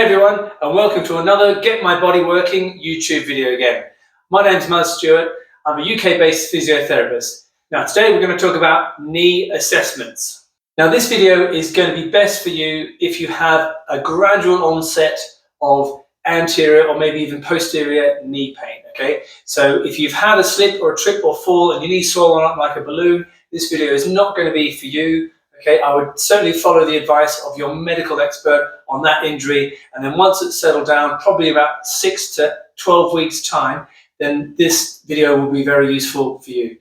everyone, and welcome to another Get My Body Working YouTube video again. My name's Muzz Stewart. I'm a UK-based physiotherapist. Now today we're going to talk about knee assessments. Now this video is going to be best for you if you have a gradual onset of anterior or maybe even posterior knee pain. Okay, so if you've had a slip or a trip or fall and your knee's swollen up like a balloon, this video is not going to be for you. Okay, I would certainly follow the advice of your medical expert on that injury, and then once it's settled down, probably about 6 to 12 weeks time, then this video will be very useful for you.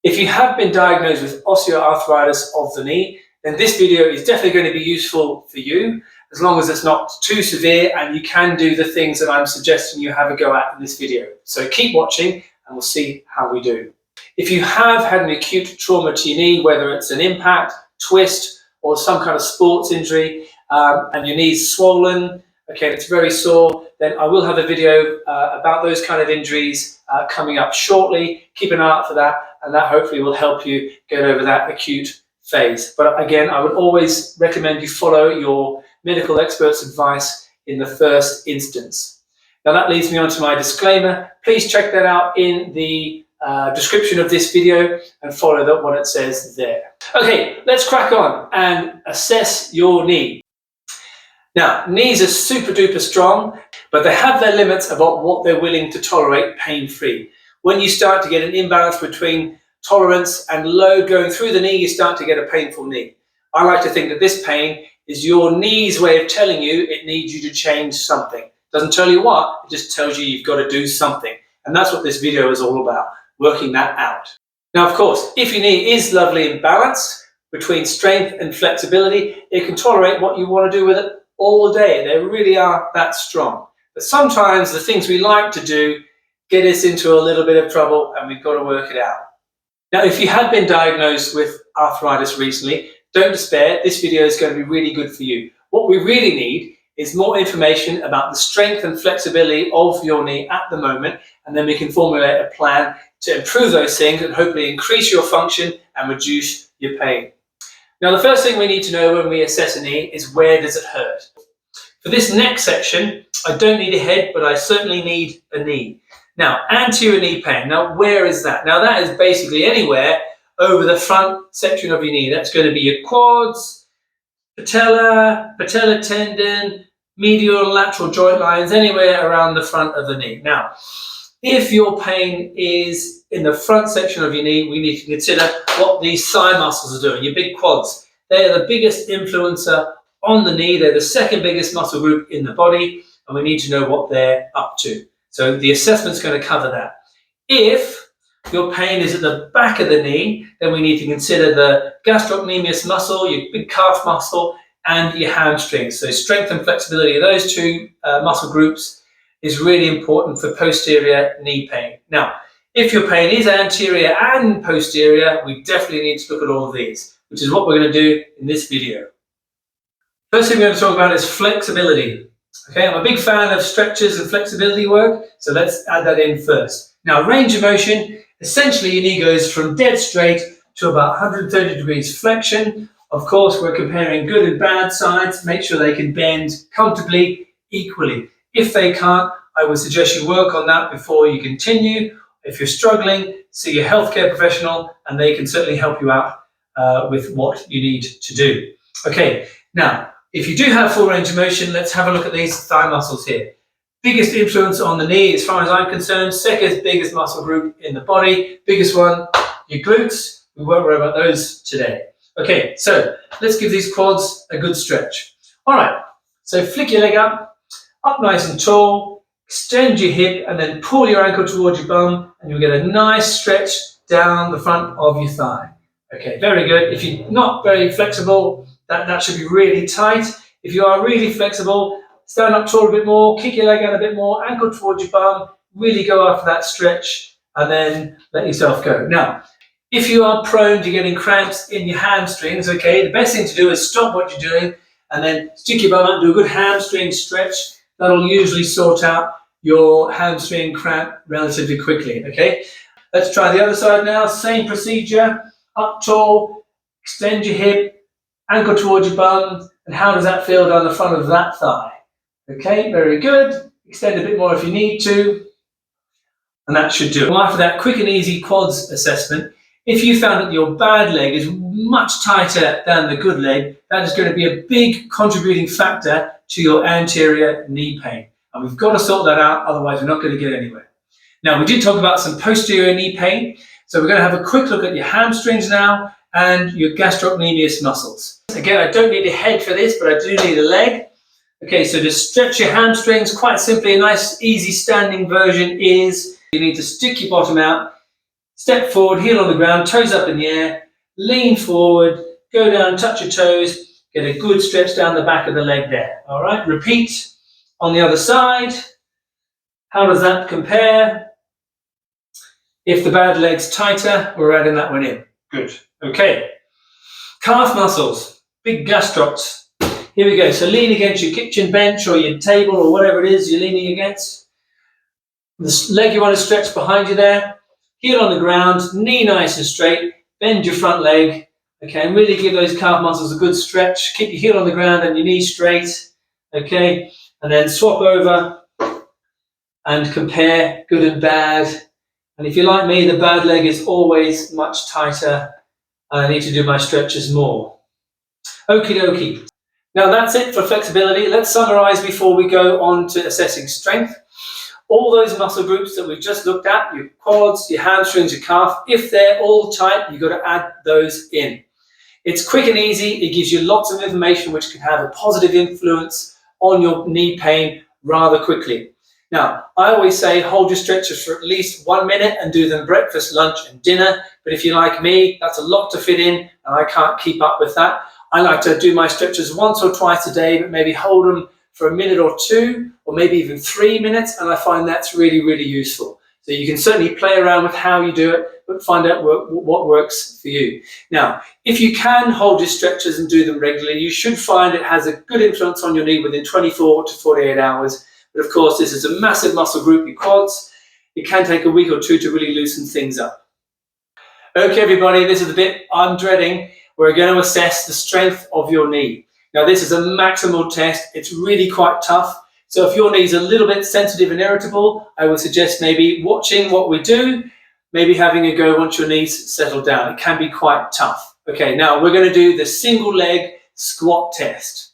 If you have been diagnosed with osteoarthritis of the knee, then this video is definitely going to be useful for you, as long as it's not too severe and you can do the things that I'm suggesting you have a go at in this video. So keep watching and we'll see how we do. If you have had an acute trauma to your knee, whether it's an impact, twist, or some kind of sports injury, and your knee's swollen, okay, it's very sore, then I will have a video about those kind of injuries coming up shortly. Keep an eye out for that, and that hopefully will help you get over that acute phase. But again, I would always recommend you follow your medical expert's advice in the first instance. Now that leads me on to my disclaimer. Please check that out in the description of this video and follow what it says there. Okay, let's crack on and assess your knee. Now, knees are super duper strong, but they have their limits about what they're willing to tolerate pain-free. When you start to get an imbalance between tolerance and load going through the knee, you start to get a painful knee. I like to think that this pain is your knee's way of telling you it needs you to change something. It doesn't tell you what, it just tells you you've got to do something. And that's what this video is all about, working that out. Now, of course, if your knee is lovely in balance between strength and flexibility, it can tolerate what you want to do with it all day. They really are that strong. But sometimes the things we like to do get us into a little bit of trouble and we've got to work it out. Now, if you have been diagnosed with arthritis recently, don't despair. This video is going to be really good for you. What we really need is more information about the strength and flexibility of your knee at the moment, and then we can formulate a plan to improve those things and hopefully increase your function and reduce your pain. Now, the first thing we need to know when we assess a knee is, where does it hurt? For this next section, I don't need a head, but I certainly need a knee. Now, anterior knee pain. Now, where is that? Now, that is basically anywhere over the front section of your knee. That's going to be your quads, patella tendon, medial and lateral joint lines, anywhere around the front of the knee. Now, if your pain is in the front section of your knee, we need to consider what these thigh muscles are doing, your big quads. They are the biggest influencer on the knee. They're the second biggest muscle group in the body, and we need to know what they're up to. So the assessment's going to cover that. If your pain is at the back of the knee, then we need to consider the gastrocnemius muscle, your big calf muscle, and your hamstrings. So strength and flexibility of those two muscle groups is really important for posterior knee pain. Now, if your pain is anterior and posterior, we definitely need to look at all of these, which is what we're going to do in this video. First thing we're going to talk about is flexibility. Okay, I'm a big fan of stretches and flexibility work, so let's add that in first. Now, range of motion, essentially your knee goes from dead straight to about 130 degrees flexion. Of course, we're comparing good and bad sides. Make sure they can bend comfortably, equally. If they can't, I would suggest you work on that before you continue. If you're struggling, see a healthcare professional and they can certainly help you out with what you need to do. Okay, now, if you do have full range of motion, let's have a look at these thigh muscles here. Biggest influence on the knee, as far as I'm concerned, second biggest muscle group in the body. Biggest one, your glutes. We won't worry about those today. Okay, so let's give these quads a good stretch. All right, so flick your leg up nice and tall, extend your hip, and then pull your ankle towards your bum, and you'll get a nice stretch down the front of your thigh. Okay, very good. If you're not very flexible, that should be really tight. If you are really flexible, stand up tall a bit more, kick your leg out a bit more, ankle towards your bum, really go after that stretch, and then let yourself go. Now, if you are prone to getting cramps in your hamstrings, okay, the best thing to do is stop what you're doing and then stick your bum up, do a good hamstring stretch. That'll usually sort out your hamstring cramp relatively quickly, okay? Let's try the other side now. Same procedure. Up tall, extend your hip, ankle towards your bum, and how does that feel down the front of that thigh? Okay, very good. Extend a bit more if you need to, and that should do it. Well, after that quick and easy quads assessment, if you found that your bad leg is much tighter than the good leg, that is going to be a big contributing factor to your anterior knee pain. And we've got to sort that out, otherwise we're not going to get anywhere. Now, we did talk about some posterior knee pain, so we're going to have a quick look at your hamstrings now and your gastrocnemius muscles. Again, I don't need a head for this, but I do need a leg. Okay, so to stretch your hamstrings, quite simply, a nice easy standing version is you need to stick your bottom out, step forward, heel on the ground, toes up in the air, lean forward, go down, touch your toes, get a good stretch down the back of the leg there. All right, repeat on the other side. How does that compare? If the bad leg's tighter, we're adding that one in. Good. Okay. Calf muscles, big gastrocs. Here we go. So lean against your kitchen bench or your table or whatever it is you're leaning against. The leg you want to stretch behind you there. Heel on the ground, knee nice and straight. Bend your front leg. Okay, and really give those calf muscles a good stretch. Keep your heel on the ground and your knee straight. Okay, and then swap over and compare good and bad. And if you're like me, the bad leg is always much tighter. I need to do my stretches more. Okie dokie. Now that's it for flexibility. Let's summarize before we go on to assessing strength. All those muscle groups that we've just looked at, your quads, your hamstrings, your calf, if they're all tight, you've got to add those in. It's quick and easy. It gives you lots of information which can have a positive influence on your knee pain rather quickly. Now, I always say hold your stretches for at least 1 minute and do them breakfast, lunch and dinner. But if you're like me, that's a lot to fit in and I can't keep up with that. I like to do my stretches once or twice a day, but maybe hold them for a minute or two, or maybe even 3 minutes. And I find that's really, really useful. So you can certainly play around with how you do it, but find out what works for you. Now, if you can hold your stretches and do them regularly, you should find it has a good influence on your knee within 24 to 48 hours. But of course, this is a massive muscle group, your quads. It can take a week or two to really loosen things up. Okay, everybody, this is the bit I'm dreading. We're going to assess the strength of your knee. Now, this is a maximal test. It's really quite tough. So if your knee is a little bit sensitive and irritable, I would suggest maybe watching what we do, maybe having a go once your knees settle down. It can be quite tough. Okay, now we're going to do the single leg squat test.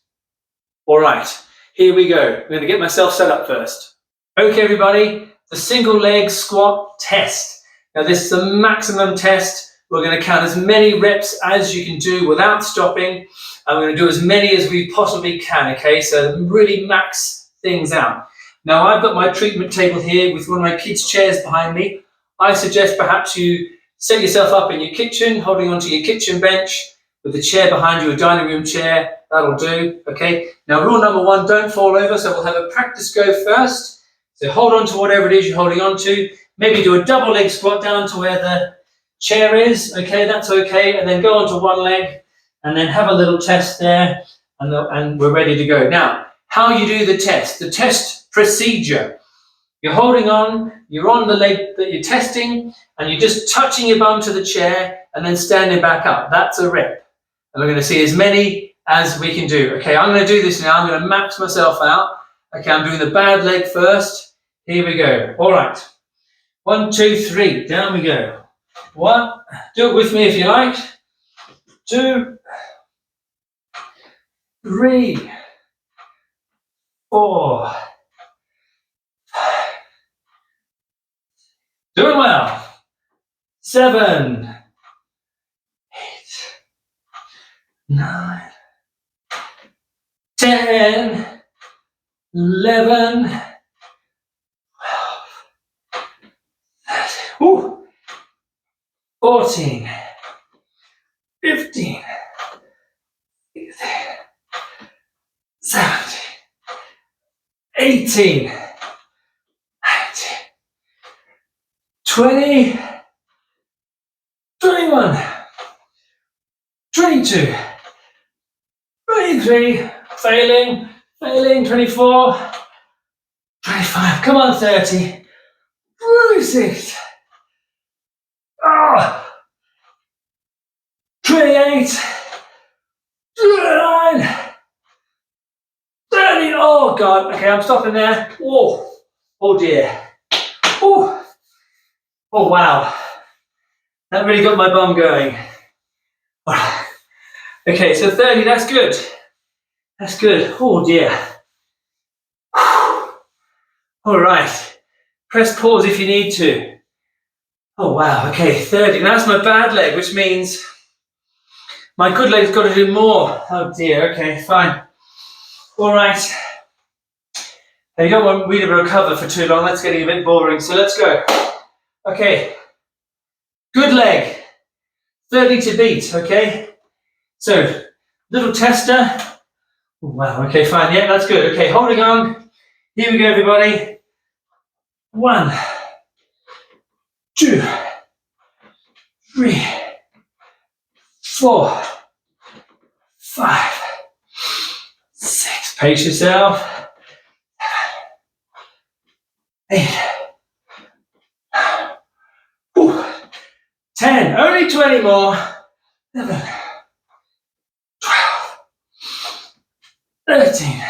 All right. Here we go. I'm going to get myself set up first. Okay, everybody, the single leg squat test. Now, this is a maximum test. We're going to count as many reps as you can do without stopping. I'm going to do as many as we possibly can, okay? So really max things out. Now, I've got my treatment table here with one of my kids' chairs behind me. I suggest perhaps you set yourself up in your kitchen, holding onto your kitchen bench with the chair behind you, a dining room chair. That'll do, okay? Now, rule number 1, don't fall over. So we'll have a practice go first. So hold on to whatever it is you're holding on to. Maybe do a double leg squat down to where the chair is, okay? That's okay. And then go onto one leg and then have a little test there and we're ready to go. Now, how you do the test procedure. You're holding on, you're on the leg that you're testing and you're just touching your bum to the chair and then standing back up. That's a rep. And we're going to see as many as we can do. Okay, I'm going to do this now. I'm going to max myself out. Okay, I'm doing the bad leg first. Here we go. All right. 1, 2, 3. Down we go. 1. Do it with me if you like. 2, 3, 4. Doing well. 7, 8, 9, 10, 11, 12, 13, 14, 15, 16, 17, 18, 19, 20, 21, 22, 23, failing, 24, 25, come on, 30, 26, 28, 29, 30, 20. Oh God. Okay, I'm stopping there. Oh, oh dear. Oh, oh wow. That really got my bum going. All right. Okay, so 30, that's good. That's good. Oh dear. All right. Press pause if you need to. Oh wow, okay, 30. That's my bad leg, which means my good leg's got to do more. Oh dear, okay, fine. All right. Now you don't want me to recover for too long, that's getting a bit boring, so let's go. Okay, good leg, 30 to beat, okay? So, little tester. Oh, wow, okay, fine, yeah, that's good. Okay, holding on. Here we go, everybody. 1, 2, 3, 4, 5, 6. Pace yourself. 8. Ooh. 10. Only 20 more. 11, 12, 13,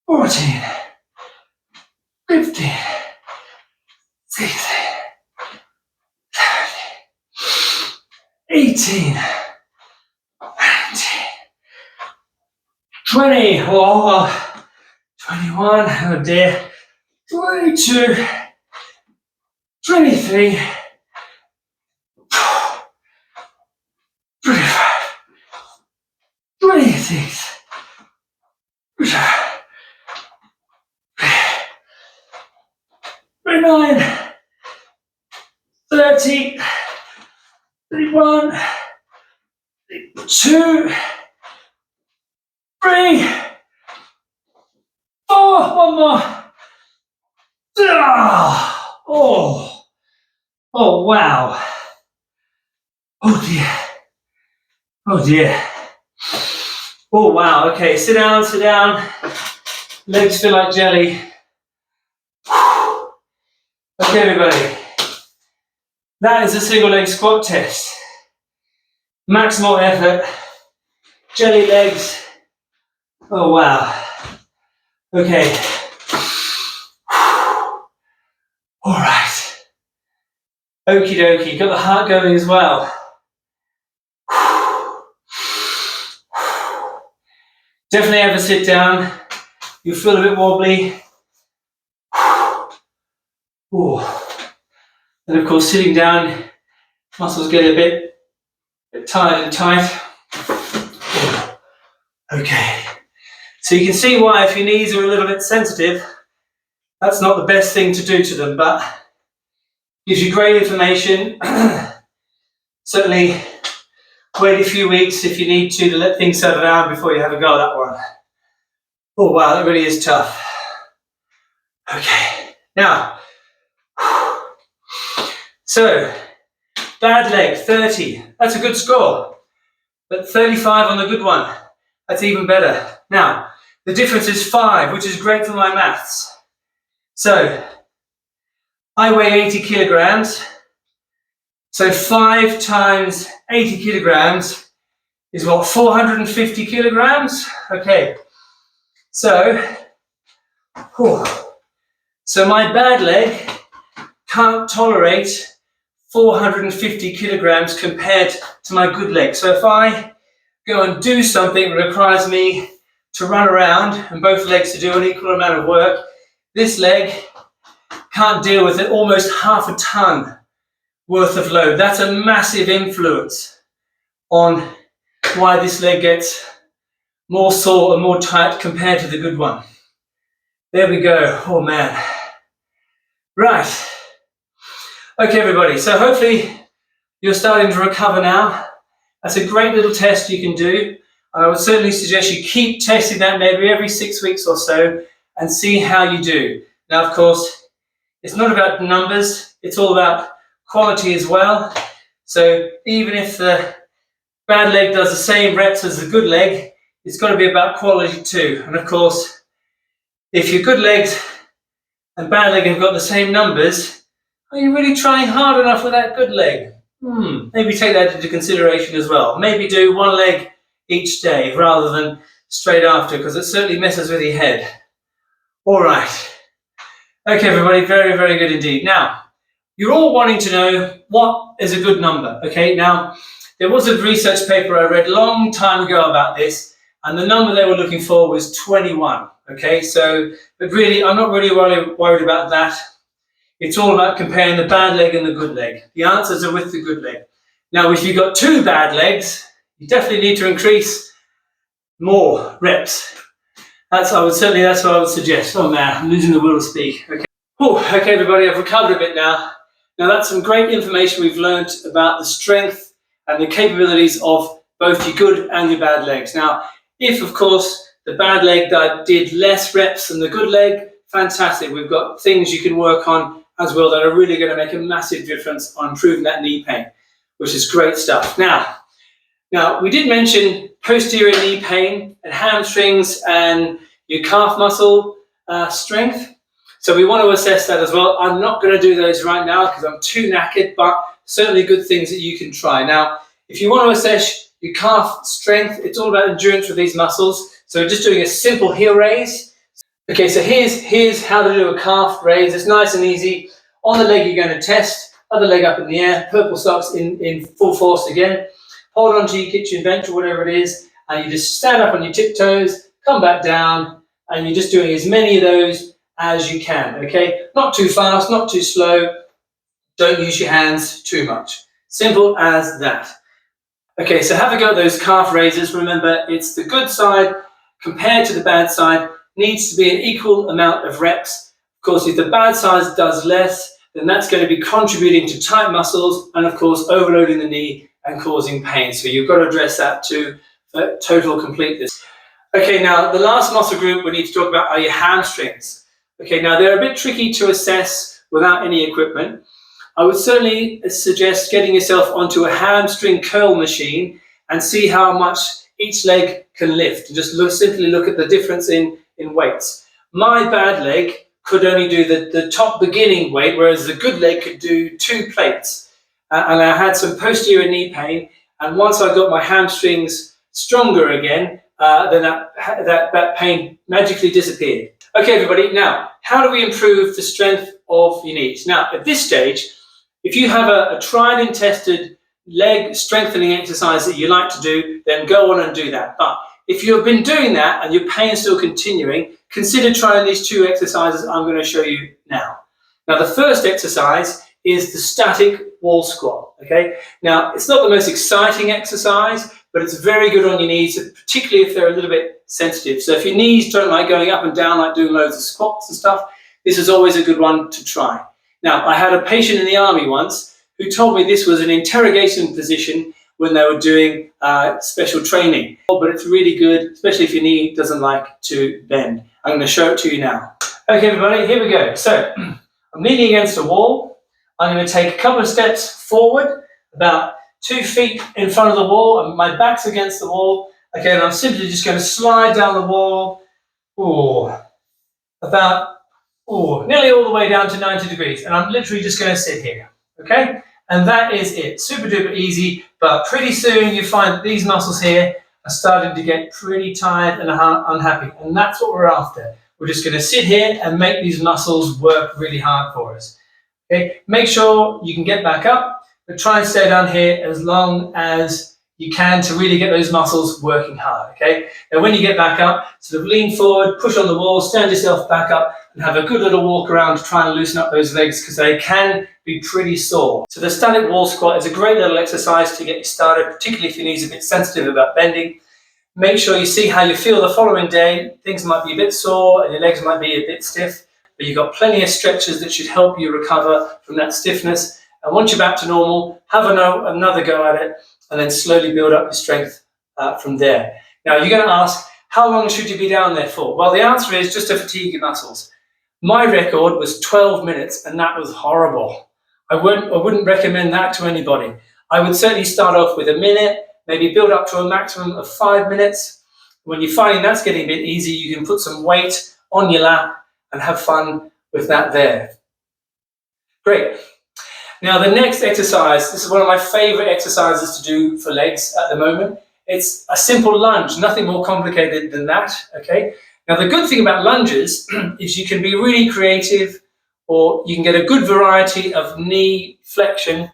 14, 15, 16, 17, 18, 19, 20. Oh, 21. Oh dear. 22, 23, 25, 26, 29, 30, 31, 32, 3, 4, one more. Oh, oh wow. Oh dear. Oh dear. Oh wow. Okay, sit down, sit down. Legs feel like jelly. Okay, everybody. That is a single leg squat test. Maximal effort. Jelly legs. Oh wow. Okay. All right. Okie dokie. Got the heart going as well. Definitely have a sit down. You feel a bit wobbly. Ooh. And of course, sitting down, muscles get a bit tired and tight. Ooh. Okay. So you can see why if your knees are a little bit sensitive, that's not the best thing to do to them, but gives you great information. Certainly wait a few weeks if you need to let things settle down before you have a go at that one. Oh wow, that really is tough. Okay, now, so bad leg, 30, that's a good score, but 35 on the good one, that's even better. Now, the difference is 5, which is great for my maths. So, I weigh 80 kilograms, so 5 times 80 kilograms is what, 450 kilograms? Okay, so my bad leg can't tolerate 450 kilograms compared to my good leg. So if I go and do something that requires me to run around and both legs to do an equal amount of work, this leg can't deal with it, almost half a ton worth of load. That's a massive influence on why this leg gets more sore and more tight compared to the good one. There we go. Oh man. Right. Okay, everybody. So hopefully you're starting to recover now. That's a great little test you can do. And I would certainly suggest you keep testing that maybe every 6 weeks or so and see how you do. Now, of course, it's not about numbers. It's all about quality as well. So even if the bad leg does the same reps as the good leg, it's got to be about quality too. And of course, if your good legs and bad leg have got the same numbers, are you really trying hard enough with that good leg? Maybe take that into consideration as well. Maybe do one leg each day rather than straight after, because it certainly messes with your head. All right. Okay, everybody, very, very good indeed. Now, you're all wanting to know what is a good number, okay? Now, there was a research paper I read a long time ago about this, and the number they were looking for was 21, okay? So, but really, I'm not really worried about that. It's all about comparing the bad leg and the good leg. The answers are with the good leg. Now, if you've got two bad legs, you definitely need to increase more reps. That's what I would suggest. Oh man, I'm losing the will to speak. Okay. Whew, okay, everybody, I've recovered a bit now. Now, that's some great information we've learned about the strength and the capabilities of both your good and your bad legs. Now, if, of course, the bad leg did less reps than the good leg, fantastic. We've got things you can work on as well that are really going to make a massive difference on improving that knee pain, which is great stuff. Now, we did mention posterior knee pain and hamstrings and your calf muscle strength. So we want to assess that as well. I'm not going to do those right now because I'm too knackered, but certainly good things that you can try. Now, if you want to assess your calf strength, it's all about endurance with these muscles. So just doing a simple heel raise. Okay, so here's how to do a calf raise. It's nice and easy. On the leg you're going to test, other leg up in the air, purple socks in full force again. Hold on to your kitchen bench or whatever it is, and you just stand up on your tiptoes, come back down, and you're just doing as many of those as you can, okay? Not too fast, not too slow. Don't use your hands too much. Simple as that. Okay, so have a go at those calf raises. Remember, it's the good side compared to the bad side. Needs to be an equal amount of reps. Of course, if the bad side does less, then that's going to be contributing to tight muscles and, of course, overloading the knee and causing pain. So you've got to address that too for total completeness. Okay, now the last muscle group we need to talk about are your hamstrings. Okay, now they're a bit tricky to assess without any equipment. I would certainly suggest getting yourself onto a hamstring curl machine and see how much each leg can lift. And just simply look at the difference in weights. My bad leg could only do the top beginning weight, whereas the good leg could do 2 plates. And I had some posterior knee pain. And once I got my hamstrings stronger again, then that pain magically disappeared. Okay, everybody, now, how do we improve the strength of your knees? Now, at this stage, if you have a tried and tested leg strengthening exercise that you like to do, then go on and do that. But if you've been doing that and your pain is still continuing, consider trying these 2 exercises I'm going to show you now. Now, the first exercise is the static wall squat, okay? Now, it's not the most exciting exercise, but it's very good on your knees, particularly if they're a little bit sensitive. So if your knees don't like going up and down, like doing loads of squats and stuff, this is always a good one to try. Now, I had a patient in the army once who told me this was an interrogation position when they were doing special training. But it's really good, especially if your knee doesn't like to bend. I'm going to show it to you now. Okay, everybody, here we go. So I'm leaning against a wall. I'm going to take a couple of steps forward, about 2 feet in front of the wall, and my back's against the wall. Okay, and I'm simply just going to slide down the wall, nearly all the way down to 90 degrees. And I'm literally just going to sit here, okay? And that is it. Super duper easy, but pretty soon you find that these muscles here are starting to get pretty tired and unhappy. And that's what we're after. We're just going to sit here and make these muscles work really hard for us. Okay, make sure you can get back up, but try and stay down here as long as you can to really get those muscles working hard, okay? Now when you get back up, sort of lean forward, push on the wall, stand yourself back up, and have a good little walk around to try and loosen up those legs because they can be pretty sore. So the static wall squat is a great little exercise to get you started, particularly if your knees are a bit sensitive about bending. Make sure you see how you feel the following day. Things might be a bit sore and your legs might be a bit stiff, but you've got plenty of stretches that should help you recover from that stiffness. And once you're back to normal, have another go at it and then slowly build up your strength from there. Now you're going to ask, how long should you be down there for? Well, the answer is just to fatigue your muscles. My record was 12 minutes and that was horrible. I wouldn't recommend that to anybody. I would certainly start off with a minute, maybe build up to a maximum of 5 minutes. When you're finding that's getting a bit easy, you can put some weight on your lap and have fun with that there. Great. Now the next exercise, this is one of my favorite exercises to do for legs at the moment. It's a simple lunge, nothing more complicated than that, okay? Now, the good thing about lunges is you can be really creative, or you can get a good variety of knee flexion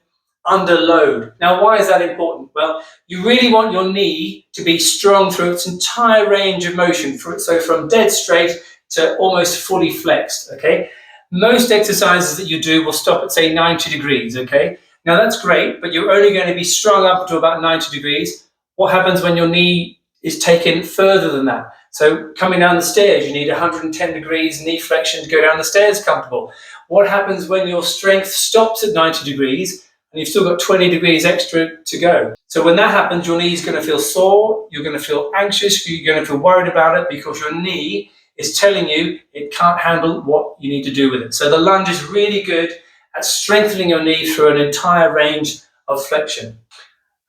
under load. Now, why is that important? Well, you really want your knee to be strong through its entire range of motion, so from dead straight to almost fully flexed, okay? Most exercises that you do will stop at, say, 90 degrees, okay? Now, that's great, but you're only going to be strung up to about 90 degrees. What happens when your knee is taken further than that? So coming down the stairs, you need 110 degrees knee flexion to go down the stairs comfortable. What happens when your strength stops at 90 degrees and you've still got 20 degrees extra to go? So when that happens, your knee is going to feel sore, you're going to feel anxious, you're going to feel worried about it because your knee is telling you it can't handle what you need to do with it. So the lunge is really good at strengthening your knee through an entire range of flexion.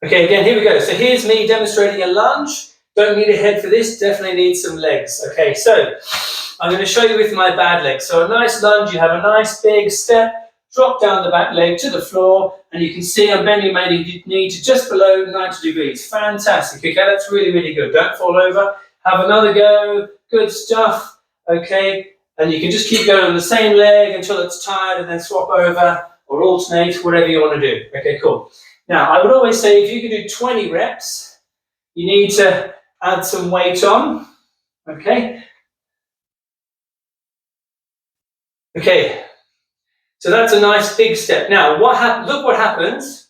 Okay, again, here we go. So here's me demonstrating a lunge. Don't need a head for this, definitely need some legs. Okay, so I'm going to show you with my bad leg. So a nice lunge, you have a nice big step, drop down the back leg to the floor, and you can see I'm bending my knee to just below 90 degrees. Fantastic. Okay, that's really, really good. Don't fall over. Have another go. Good stuff. Okay, and you can just keep going on the same leg until it's tired and then swap over or alternate, whatever you want to do. Okay, cool. Now, I would always say if you can do 20 reps, you need to add some weight on. Okay. Okay, so that's a nice big step. Now, look what happens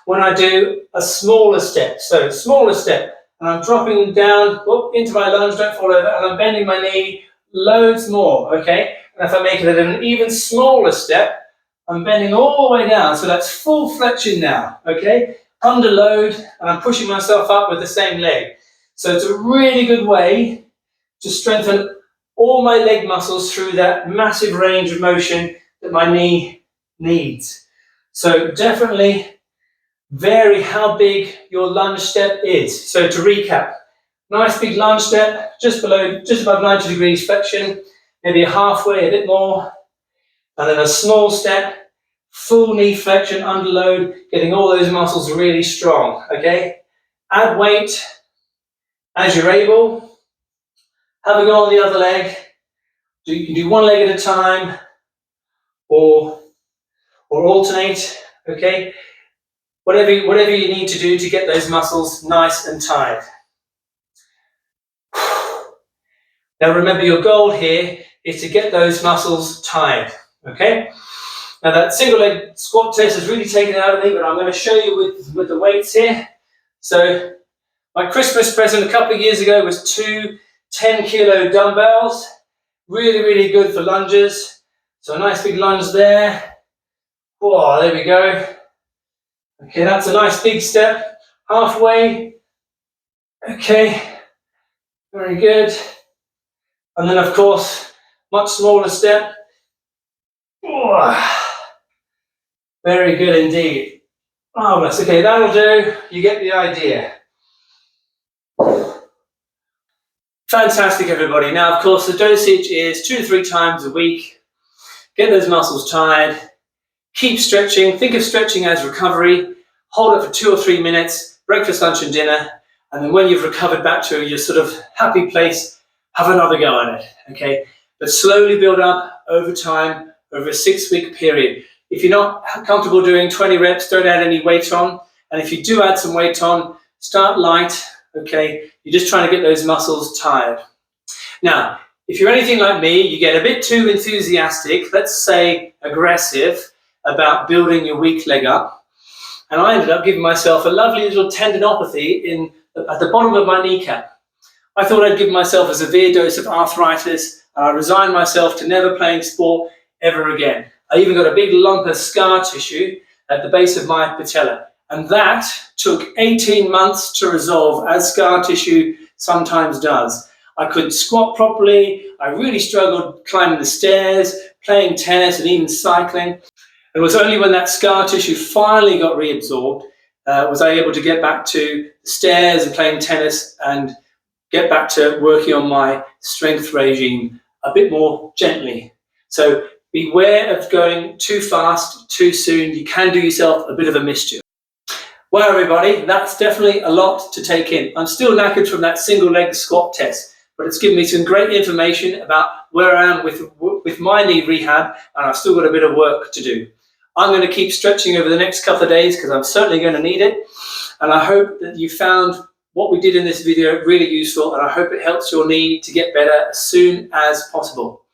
when I do a smaller step. So, smaller step, and I'm dropping down into my lunge, don't fall over, and I'm bending my knee loads more, okay? And if I make it an even smaller step, I'm bending all the way down, so that's full flexion now, okay? Under load, and I'm pushing myself up with the same leg. So it's a really good way to strengthen all my leg muscles through that massive range of motion that my knee needs. So definitely vary how big your lunge step is. So to recap, nice big lunge step, just above 90 degrees flexion, maybe halfway, a bit more, and then a small step, full knee flexion under load, getting all those muscles really strong, okay? Add weight as you're able. Have a go on the other leg. You can do one leg at a time or alternate, okay? Whatever you need to do to get those muscles nice and tight. Now remember, your goal here is to get those muscles tired, okay? Now that single leg squat test has really taken it out of me, but I'm going to show you with the weights here. So my Christmas present a couple of years ago was two 10-kilo dumbbells. Really, really good for lunges. So a nice big lunge there. Whoa, there we go. Okay, that's a nice big step. Halfway. Okay, very good. And then, of course, much smaller step. Whoa. Very good indeed. Marvelous. Okay, that'll do. You get the idea. Fantastic, everybody. Now, of course, the dosage is 2 to 3 times a week. Get those muscles tired. Keep stretching. Think of stretching as recovery. Hold it for 2 or 3 minutes, breakfast, lunch, and dinner. And then when you've recovered back to your sort of happy place, have another go at it, okay? But slowly build up over time, over a 6-week period. If you're not comfortable doing 20 reps, don't add any weight on. And if you do add some weight on, start light, okay? You're just trying to get those muscles tired. Now, if you're anything like me, you get a bit too enthusiastic, let's say aggressive, about building your weak leg up. And I ended up giving myself a lovely little tendinopathy at the bottom of my kneecap. I thought I'd give myself a severe dose of arthritis, and I resigned myself to never playing sport ever again. I even got a big lump of scar tissue at the base of my patella. And that took 18 months to resolve, as scar tissue sometimes does. I couldn't squat properly. I really struggled climbing the stairs, playing tennis, and even cycling. It was only when that scar tissue finally got reabsorbed was I able to get back to the stairs and playing tennis and get back to working on my strength regime a bit more gently. So beware of going too fast, too soon. You can do yourself a bit of a mischief. Well, everybody, that's definitely a lot to take in. I'm still knackered from that single leg squat test, but it's given me some great information about where I am with my knee rehab, and I've still got a bit of work to do. I'm going to keep stretching over the next couple of days because I'm certainly going to need it, and I hope that you found what we did in this video really useful, and I hope it helps your knee to get better as soon as possible.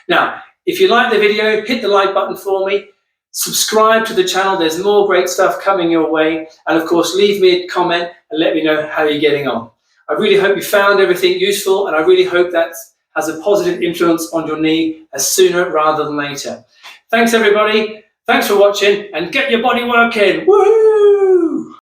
Now, if you like the video, hit the like button for me. Subscribe to the channel, there's more great stuff coming your way, and of course leave me a comment and let me know how you're getting on. I really hope you found everything useful, and I really hope that has a positive influence on your knee as sooner rather than later. Thanks everybody, thanks for watching, and get your body working. Woo!